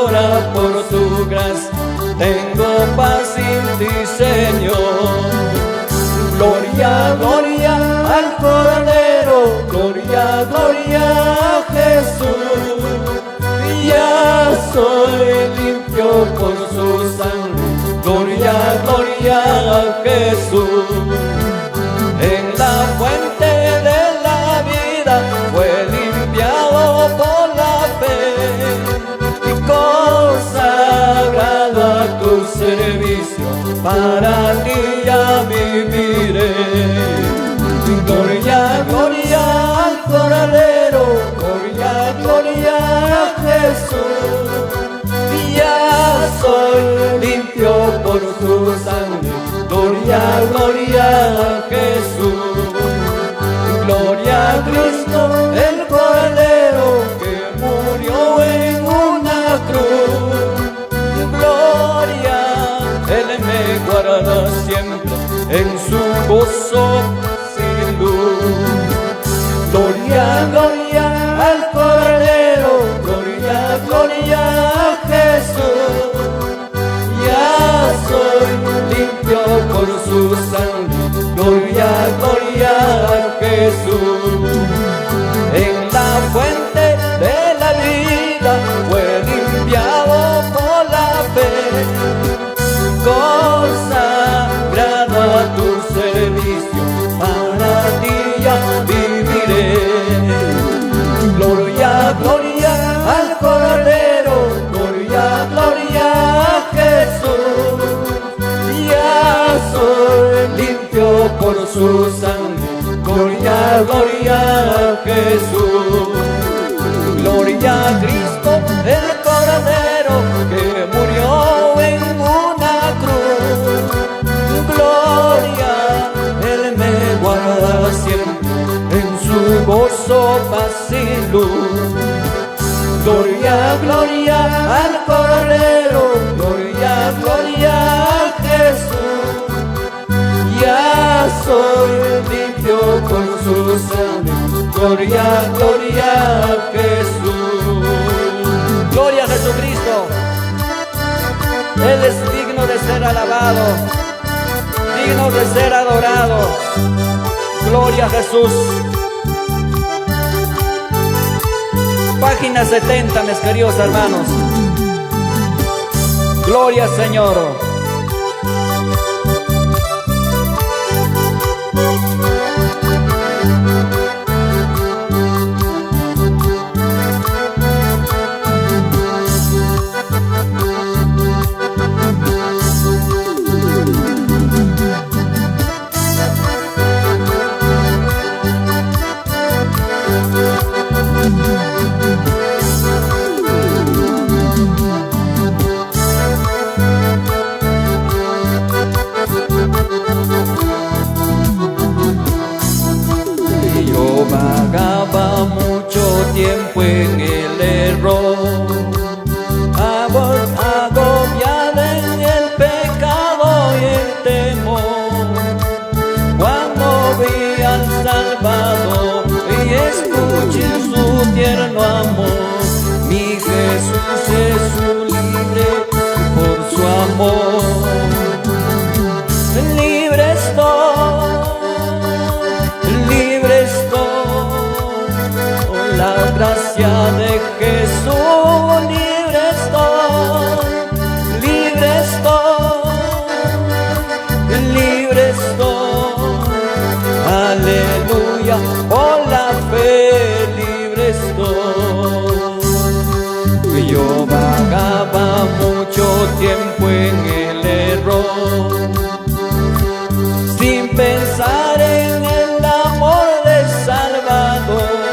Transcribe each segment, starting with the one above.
ahora por tu gracia tengo paz sin ti, Señor. Gloria, gloria al Cordero, gloria, gloria a Jesús. Ya soy limpio por su sangre, gloria, gloria a Jesús. En la fuente de la vida fue limpiado por la fe y consagrado a tu servicio, para ti ya viviré. Gloria, gloria al Cordero, gloria, gloria a Jesús. Ya soy limpio por tu sangre, gloria, gloria a Jesús. Gloria a Cristo, el Cordero que murió en una cruz. Gloria, Él me guarda siempre en su gozo sin luz. Gloria, gloria al Cordero, gloria, gloria a Jesús. Ya soy limpio por su sangre, gloria, gloria a Jesús. En la fuente de la vida fue limpiado por la fe, consagrado a tu servicio, para ti ya viviré. Gloria, gloria al Cordero, gloria, gloria a Jesús. Ya soy limpio por su sangre, gloria, gloria a Jesús. Gloria a Cristo, el Cordero que murió en una cruz. Gloria, Él me guarda siempre en su gozo, paz y luz. Gloria, gloria al Cordero, gloria, gloria a Jesús. Ya soy limpio con su sangre, gloria, gloria a Jesús. Gloria a Jesucristo. Él es digno de ser alabado, digno de ser adorado. Gloria a Jesús. Página 70, mis queridos hermanos. Gloria al Señor. Vagaba mucho tiempo en el error, agobiada en el pecado y el temor. Cuando vi al Salvador y escuché su tierno amor, mi Jesús es libre por su amor. Libre estoy, libre estoy, por la gracia de Jesús. Libre estoy, libre estoy, libre estoy. Aleluya, por la fe libre estoy. Yo vagaba mucho tiempo en el error, sin pensar en el amor del Salvador.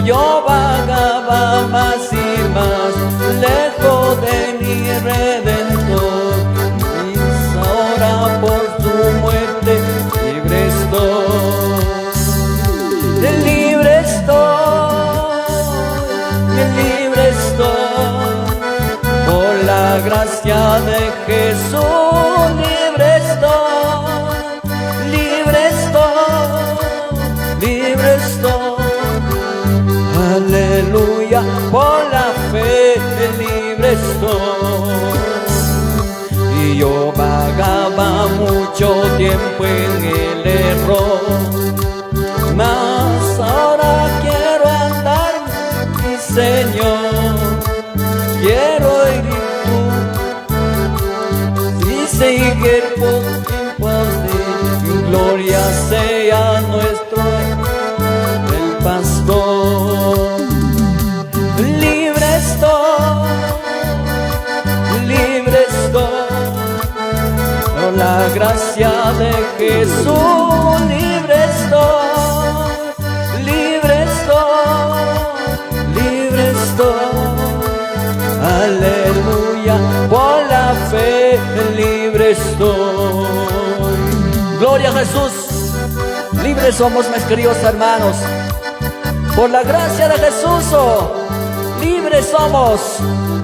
Yo vagaba más y más lejos de mi Redentor, y ahora por su muerte libre estoy. Libre estoy, libre estoy, por la gracia de Jesús. Libre estoy, libre estoy, libre estoy. Aleluya, por la fe Y yo vagaba mucho tiempo en el error, mas ahora quiero andar, mi Señor, quiero ir tú y seguir por gloria sea nuestro el pastor. Libre estoy, por la gracia de Jesús. Libre estoy, aleluya, por la fe libre estoy. Gloria a Jesús. Libres somos, mis queridos hermanos, por la gracia de Jesús. Libres somos.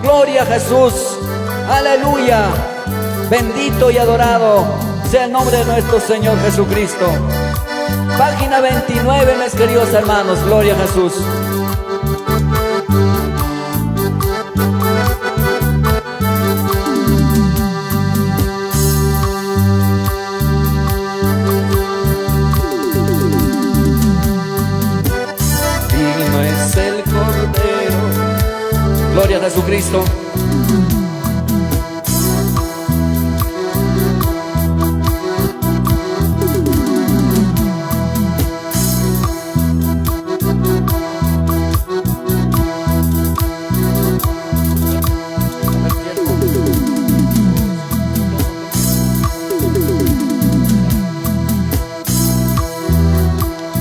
Gloria a Jesús. Aleluya. Bendito y adorado sea el nombre de nuestro Señor Jesucristo. Página 29, mis queridos hermanos. Gloria a Jesús. Gloria a Jesucristo.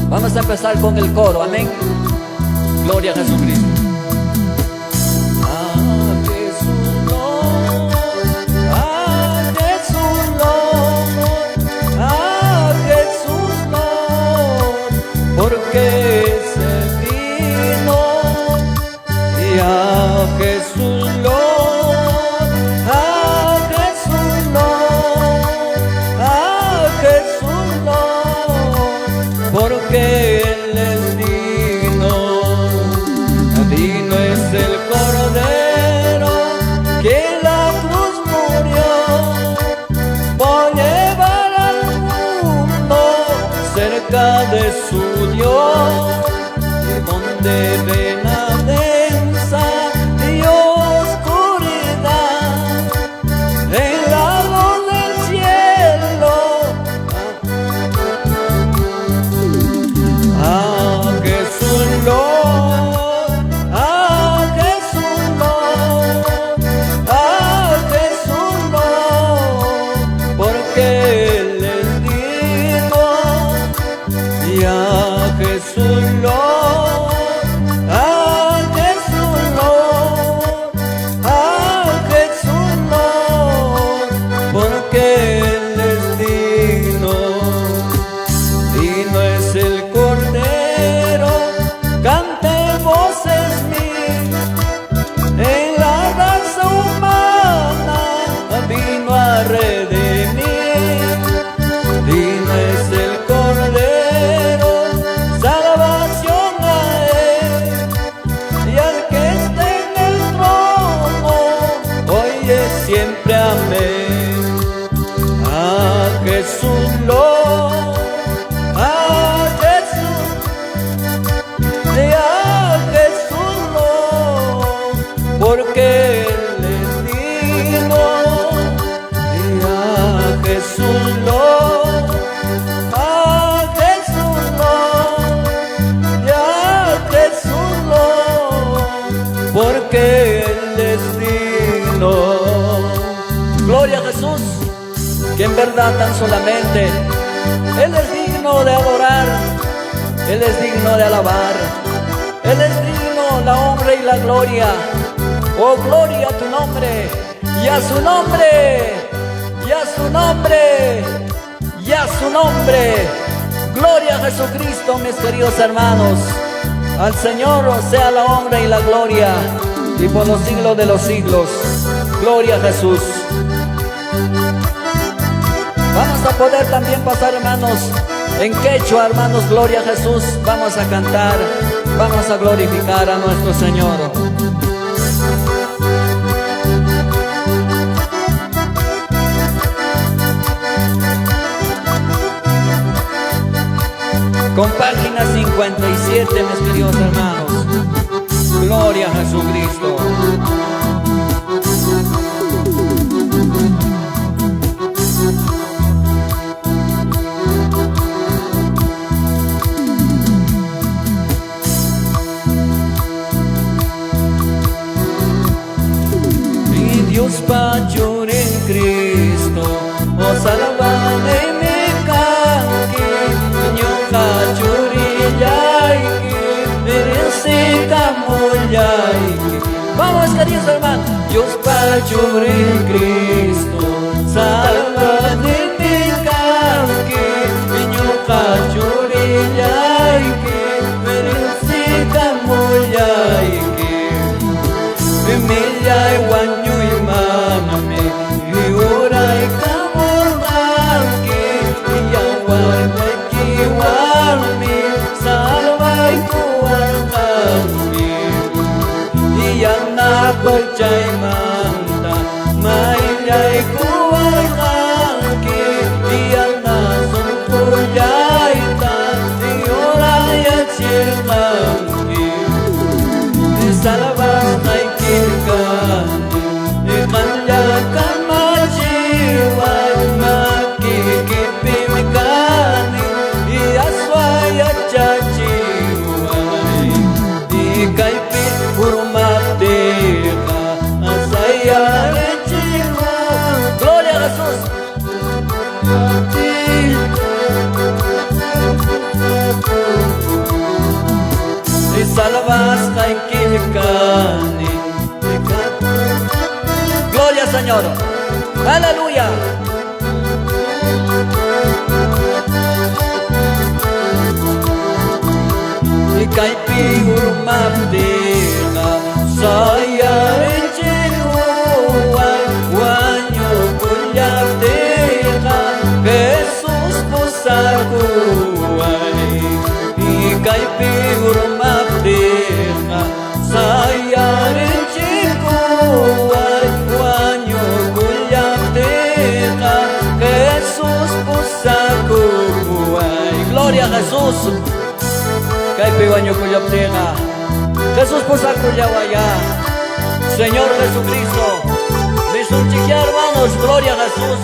Vamos a empezar con el coro, amén. Gloria a Jesucristo. Porque se vino y a Jesús Lord, a Jesús Lord, a Jesús Lord, porque Él es digno. Digno es el Cordero que en la cruz murió por llevar al mundo cerca de su Dios, donde pena densa y oscuridad, en la luz del cielo, a Jesús Lord, a Jesús Lord, a Jesús Lord, porque Él es digno. Y a Jesús Lord, a Jesús Lord, a Jesús Lord, porque Él es digno. Digno es el Cordero, cante voces mil, en la danza humana vino a redimir. Digno es el Cordero, salvación a Él, y al que esté en el trono, oye siempre amén. A Jesús Lord, a Jesús, y a Jesús Lord, porque Él es digno. Y a Jesús Lord, a Jesús Lord, y a Jesús Lord, porque Él es digno. Gloria a Jesús, que en verdad tan solamente Él es digno de adorar, Él es digno de alabar, Él es digno la honra y la gloria. Oh, gloria a tu nombre, y a su nombre, y a su nombre, y a su nombre. Gloria a Jesucristo, mis queridos hermanos. Al Señor sea la honra y la gloria, y por los siglos de los siglos. Gloria a Jesús. Vamos a poder también pasar, hermanos, en quechua, hermanos. Gloria a Jesús. Vamos a cantar, vamos a glorificar a nuestro Señor. con página 57, mis queridos hermanos. Gloria a Jesucristo. Mi Dios mayor en Cristo, os alabame me canque, niño cachurillaiki, vamos, queridos hermanos. Dios mayor en Cristo, salvame me canque, niño cachurillaiki, Emilia wanyu imamame yurai kamoraki yawarme kiwami salvai kuwarkami yana percaya manda mailai kuwarkaki yana sungkuyaita dioraya cirkami salvai Gloria a Jesús. Y salvas Gloria Señor. Aleluya. Y caipi urmaptega saya Jesús posakuai ikai piur mapteha saya rencikuai wanyo kulyapteha Jesús posakuai. Gloria a Jesús. Kai pi wanyo kulyapteha Jesús posakuyawaya. Señor Jesucristo, mis hermanos, gloria a Jesús.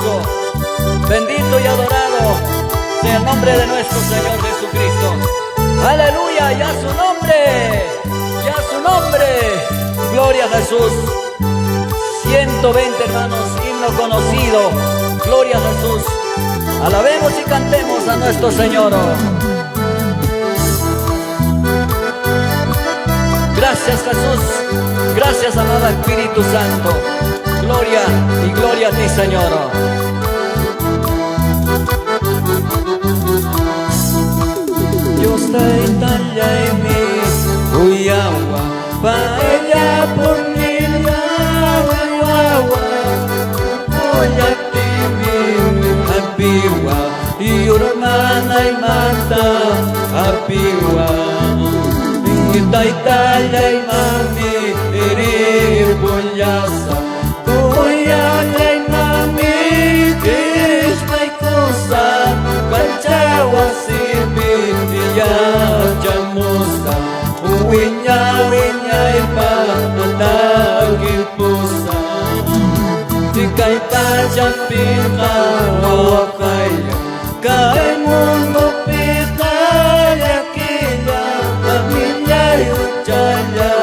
Bendito y adorado sea el nombre de nuestro Señor Jesucristo. Aleluya, ya su nombre, ya su nombre. Gloria a Jesús. 120 hermanos, himno conocido. Gloria a Jesús. Alabemos y cantemos a nuestro Señor. Gracias Jesús. Gracias amado Espíritu Santo. Gloria y gloria a ti Señor. Dios te Italia y mi Uyawa Paella por mi Uyawa Oya timi Apiwa y hermana y mata Apiwa Ita Italia y mami Eri Bunyasa Uyala y mami Ishmaikusa Kanchawa sibi ya jamusa winya ipa nagipusa dikai tajam pita wakaya kai mundo pita yakiya aminya yuchaya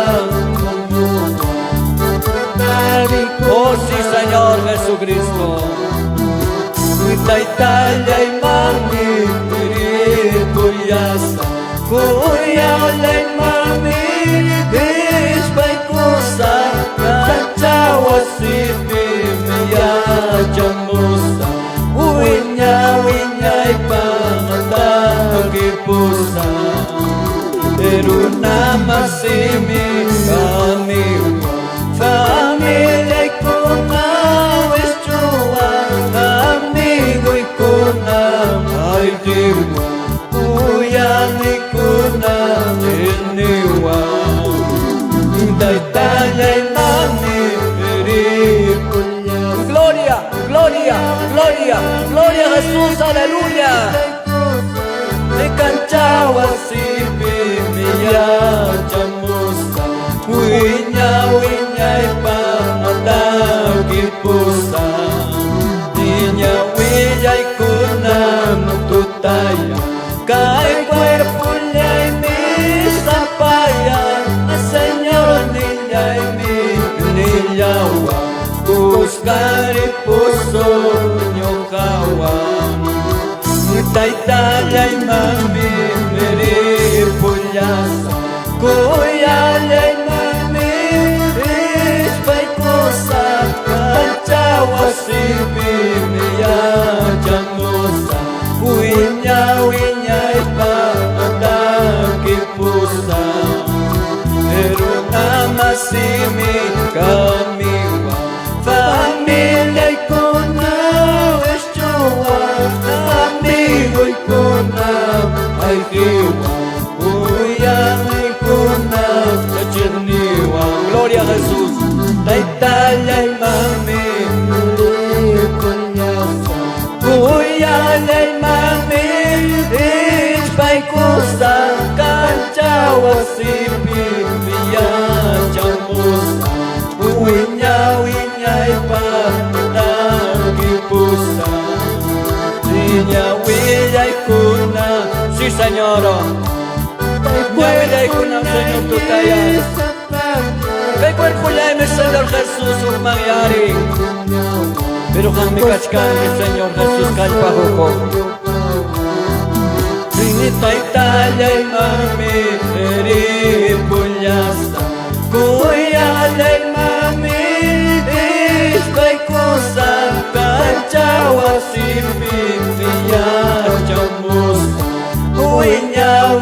oh sí Señor Jesucristo Italia y mami kuyasa kuya olay mami isbaikusa kachawa sipi miya jamusa winya ipangatagipusa pero namasimi kamiwa familia ikuna wischuwa amigo ikuna ay diwa Uyanikuna iniwa Italia y mami Gloria, gloria, gloria, gloria a Jesús, aleluya. Me canchaba yachamusa wiña ipanatakipusa niña willa ikunam tutaya kay cuerpo llay misapaya Señor niña niñawa buscar y puso ñokawan Taytallay mami meripuyasa Kuyallay mami ispaykusa Kanchawasipi miyachamusa Wiña ipatakipusa Pero namasimi kamiwa Familia ikunam eschuwa Amigo ikunam aykiwa Uyang ikunam chachirniwa Gloria a Jesús Taytallay mami Uyallay mami ispaykusa Kanchawasipi miyachamusa Wiña ipatakipusa Niña willa ikuna Sí Señor Niña willa ikuna Señor tutaya Kay cuerpo llame Señor Jesús urmayari Pero kami kachkani Señor Jesús kalpahuko Taytallay mami eripulyasa Kuyallay mami ispaykusa Kanchawasipi miyachamusa Wiña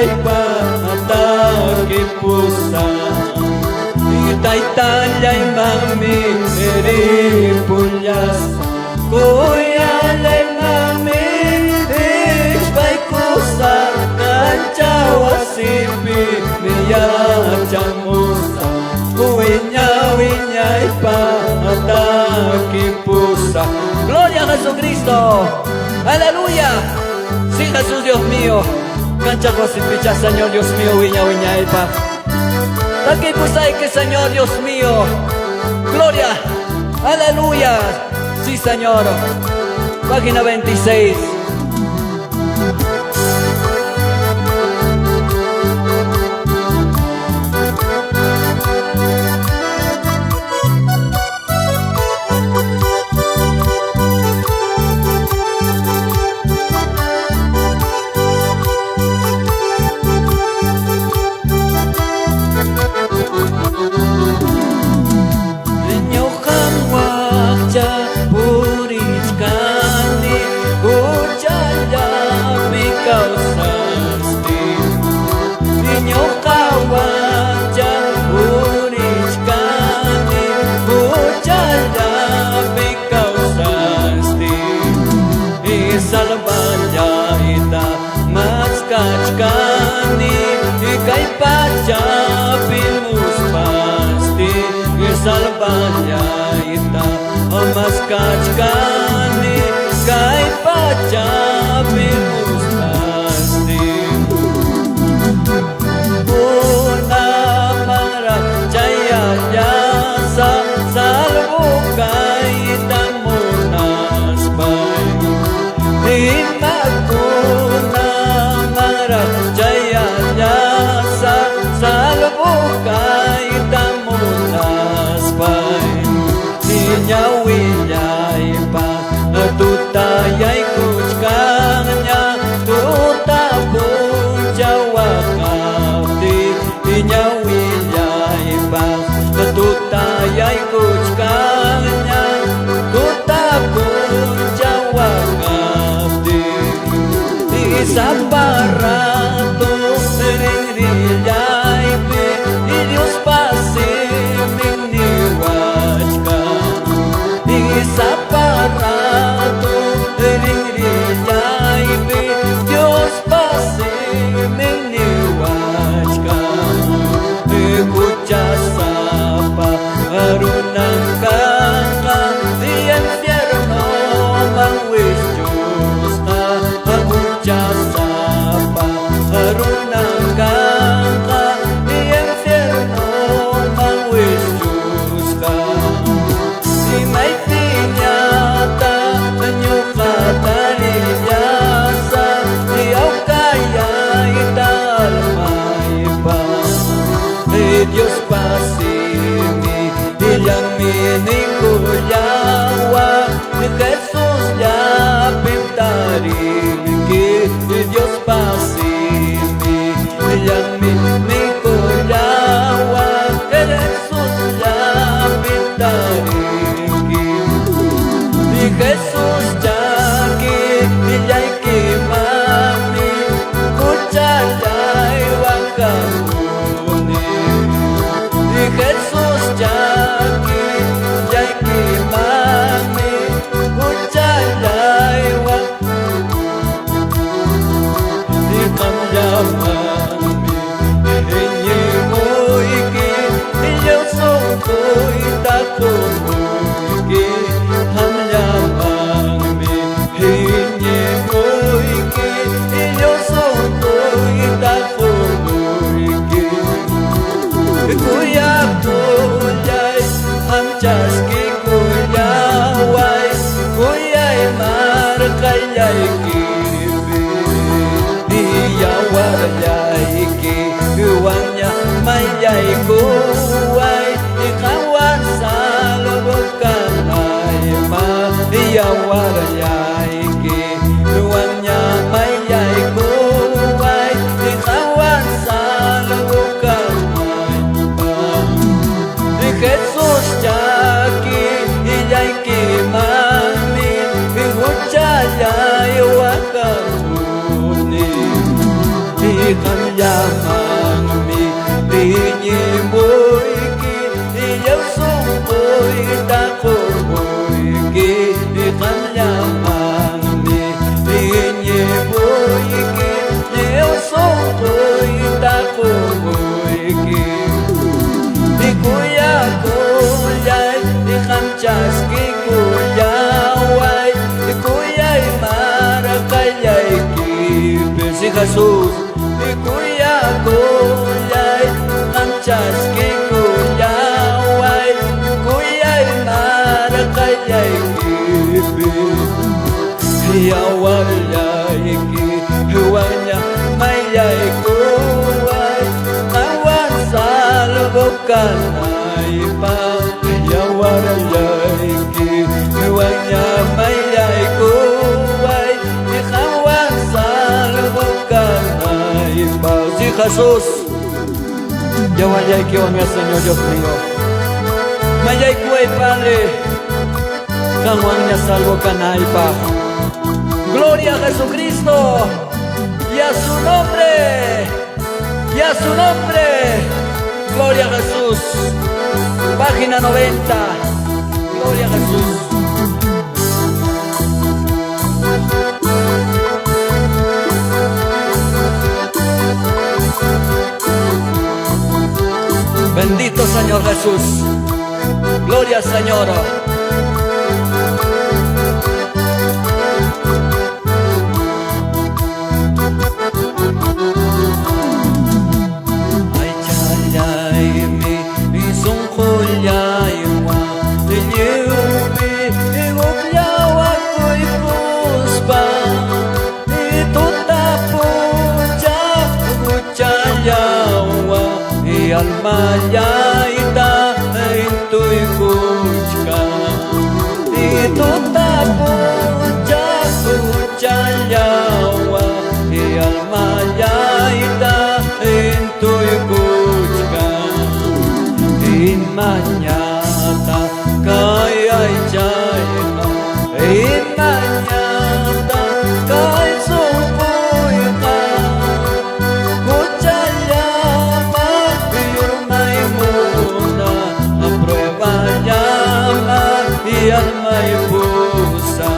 ipatakipusa Taytallay mami eripulyasa Kuyallay mami ispaykusa Kanchawasipi miyachamusa Wiña ipatakipusa Gloria a Jesucristo Aleluya Sí Jesús Dios mío Kanchawasipi Señor Dios mío Wiña ipa Takipusay que Señor Dios mío Gloria Aleluya Sí Señor Página 26 Kachkani kay pachapimus pasti salvanya ita mas kachkani kay pachapimus pasti una mara jaya yasa salvo kay tamunas pai Jaya Yasa Salvo kay tamunas pai Niña willa ipa Tutayay kuchkanya Tutapun jawa kapti Niña willa ipa Tutayay kuchkanya Tutapun jawa kapti Sa barato ringriyay pe I Dios pasi miniwachka Sa barato ringriyay pe Dios pasi miniwachka Kucha sa pa arunang ka Jesús yaki iyayki mami Huchayay wakasuni Ikan yamami Iñiboyki Iyawsumboy takoboyki Ikan yamami Iñiboyki Iyawsumboy takoboyki Ikuya kuyay Ikamchaski kuyaway Ikuyay marakayay kipis Si Jesús Ikuya kuyay Ikamchaski kuyaway Ikuyay marakayay kipis Iyawalay kiwanya mayay kuway Awan salbukan ay pa Iyawalay kiwanya mayay kuway Awan salbukan ay pa Si Jesús Iyawalay kiwanya Señor Dios mío Mayay kuway Padre Kawan niya salbukan ay pa Gloria a Jesucristo y a su nombre, y a su nombre. Gloria a Jesús. Página 90. Gloria a Jesús. Bendito Señor Jesús. Gloria Señor. Almayaita intuy kuchka Itu tapucha kuchayawa Almayaita intuy kuchka Imanyata kayay chayma Imanyata kay sumpuy y alma y fusa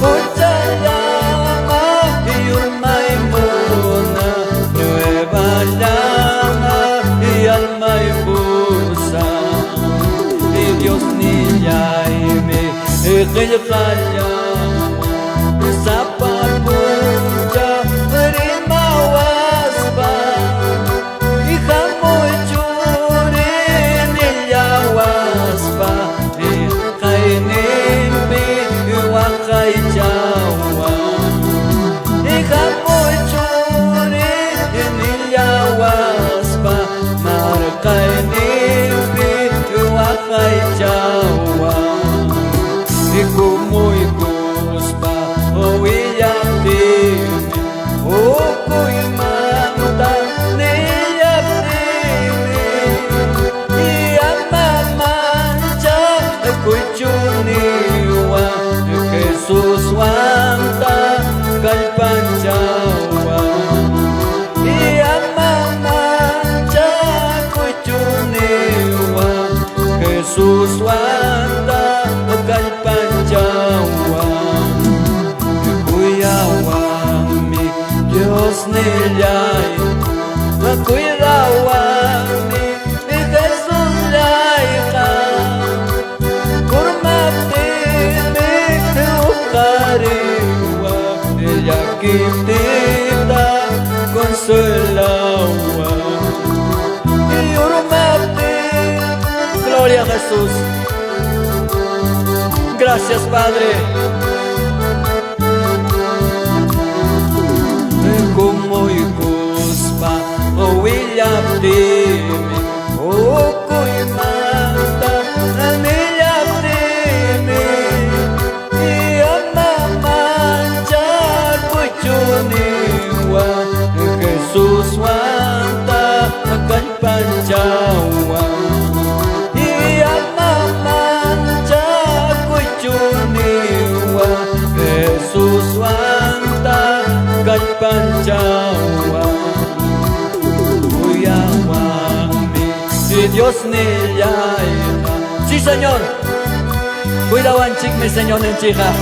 Fucha llama y alma y mona Nueva llama y alma y fusa Y Dios ni llame y que falla Zapa pucha rima waspa Y jamoy churin y waspa Wakay jawa Ikamoy churi Iniyawas pa Markay nipi Wakay jawa Ikumoy kuspa Uwiyang dimi Ukuy manta Niyap dimi Iyamamancha Ukuy chuniwa Jesús wanta kalpanchawa y amamancha kuchuniwa Jesús wanta kalpanchawa kuyawami Dios niyay kuyawami Jesús layka Kariwa yakitita consolawa y urmate Gloria a Jesús. Gracias Padre. Como y cuspa o willaptime o kuimanta anillaptime Jesús wanta kalpanchawa Dios ni ya. Sí, Señor. Cuidado anchikme, Señor, en chica.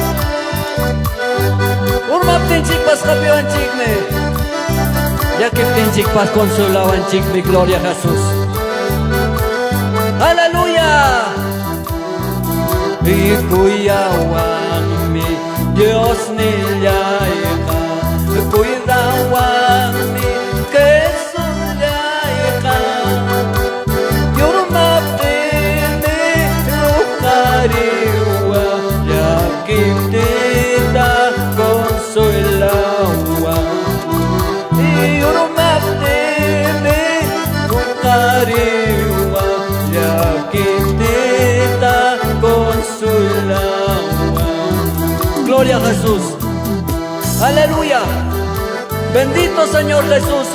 Urmaptin chikpas kapio anchikme. Ya que tin chikpas consolado anchikme, gloria a Jesús. Aleluya. Y cuidawan mi Dios ni ya. Cuidawan mi Jesús ya. Yurmaptin luhariwa ya kitita consuelawa. Yurmaptin luhariwa ya kitita consuelawa. Gloria a Jesús. Aleluya. Bendito Señor Jesús.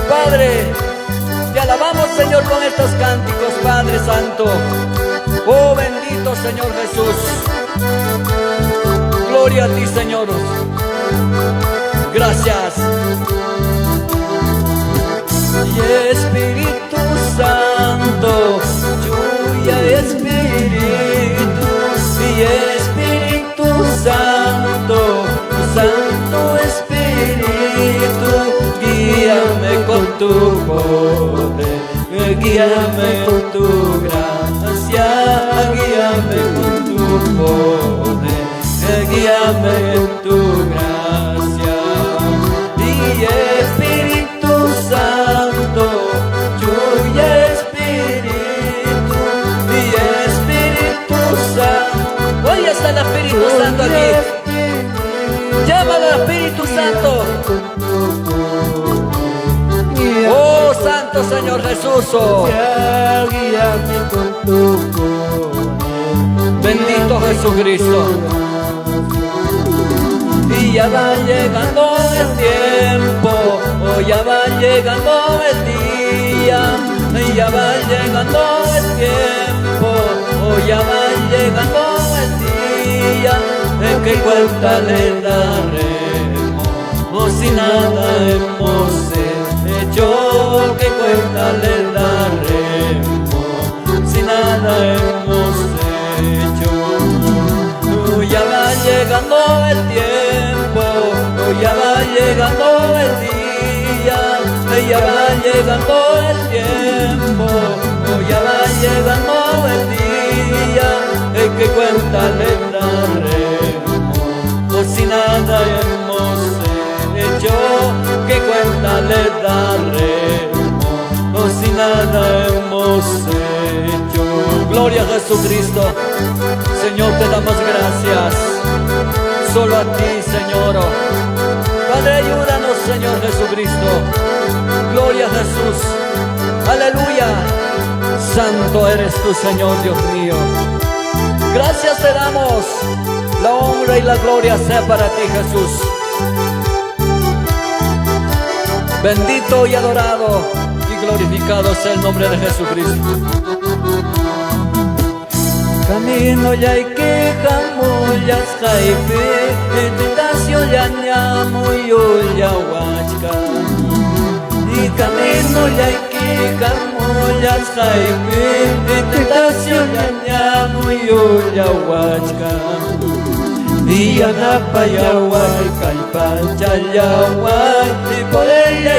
Padre, te alabamos, Señor, con estos cánticos, Padre Santo. Oh, bendito Señor Jesús. Gloria a ti, Señor. Gracias. Y Espíritu Santo, lluvia Espíritu, y Espíritu Santo, Santo Espíritu, guíame con tu poder, guíame con tu gracia, guíame con tu poder, guíame con tu gracia. Y Espíritu Santo, lluvia Espíritu, y Espíritu Santo. Hoy está el Espíritu Santo aquí. Llámalo al Espíritu Santo. Oh, Santo Señor Jesús. Bendito Jesucristo. Y ya va llegando el tiempo, oh, ya va llegando el día, y ya va llegando el tiempo, oh, ya va llegando el día, en que cuenta le daremos, oh, si nada hemos hecho, que cuenta le daremos, si nada hemos hecho. Ya va llegando el tiempo, ya va llegando el día, ya va llegando el tiempo, ya va llegando el día, el que cuenta le daremos, o si nada hemos hecho, que cuenta le daremos, o si nada hemos hecho. Gloria a Jesucristo. Señor, te damos gracias. Solo a ti, Señor. Padre, ayúdanos, Señor Jesucristo. Gloria a Jesús. Aleluya. Santo eres tú, Señor Dios mío. Gracias te damos. La honra y la gloria sea para ti, Jesús. Bendito y adorado y glorificado sea el nombre de Jesucristo. Camino ya hay que jamullas jaipe, tentación ya ñamo y ya huachca. Y camino ya hay que jamullas jaipe, tentación ya ñamo y ya huachca. Y anapa ya huay, calpancha ya huay, y por ella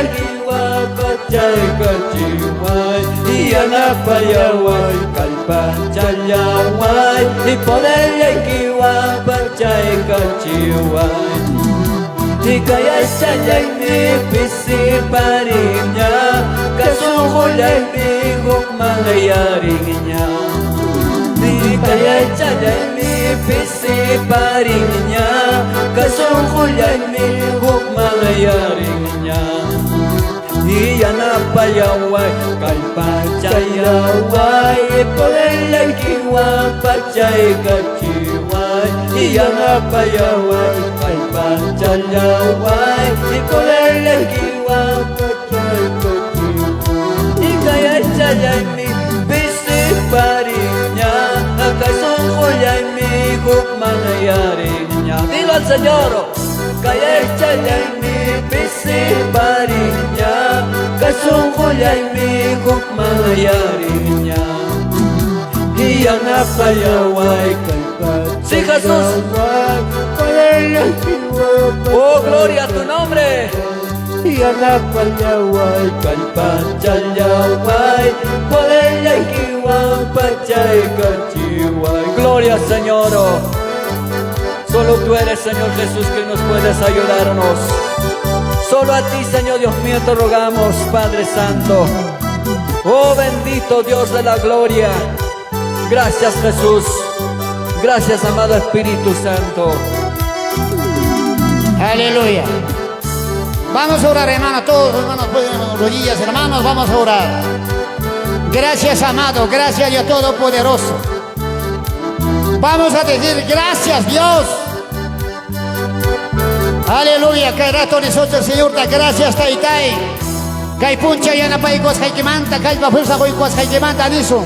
pachay cachihuay, y anapa ya huay, calpancha ya huay, y por ella pachay cachihuay. Y kaya saya ini pisi parinya, kasuhula ini hukmalayarinya. Y kaya saya ini pisi parinya, kasuhula ini hukmalayarinya. Y anapa ya huay, calpancha ya huay, y por ella pachay cachihuay. Y anapa ya huay, calpancha ya huay, y por ella pachay cachihuay. Y kaya saya ini bisi parinya, acaso ya mi hukmalayarinya. Dilo al Señor. Kaya saya ini bisi parinya, kasungko Pollay mijo mayariña y anapayaway kaipa. Sí, Jesús. Oh, gloria a tu nombre. Y anapayaway kaipa chayaway pollay kiwan pachay kachiway. Gloria, Señor. Solo tú eres, Señor Jesús, que nos puedes ayudarnos. Solo a ti, Señor Dios mío, te rogamos, Padre Santo. Oh, bendito Dios de la gloria. Gracias, Jesús. Gracias, amado Espíritu Santo. Aleluya. Vamos a orar, hermano. Todos, hermanos, pueden rodillas, hermanos, vamos a orar. Gracias, amado. Gracias, Dios Todopoderoso. Vamos a decir gracias, Dios. Aleluya, que rato nosotros, Señor, da gracias, Taitai. Kai puncha yana paikos, kai que manta, kai va fuerza, kai que manta, diso.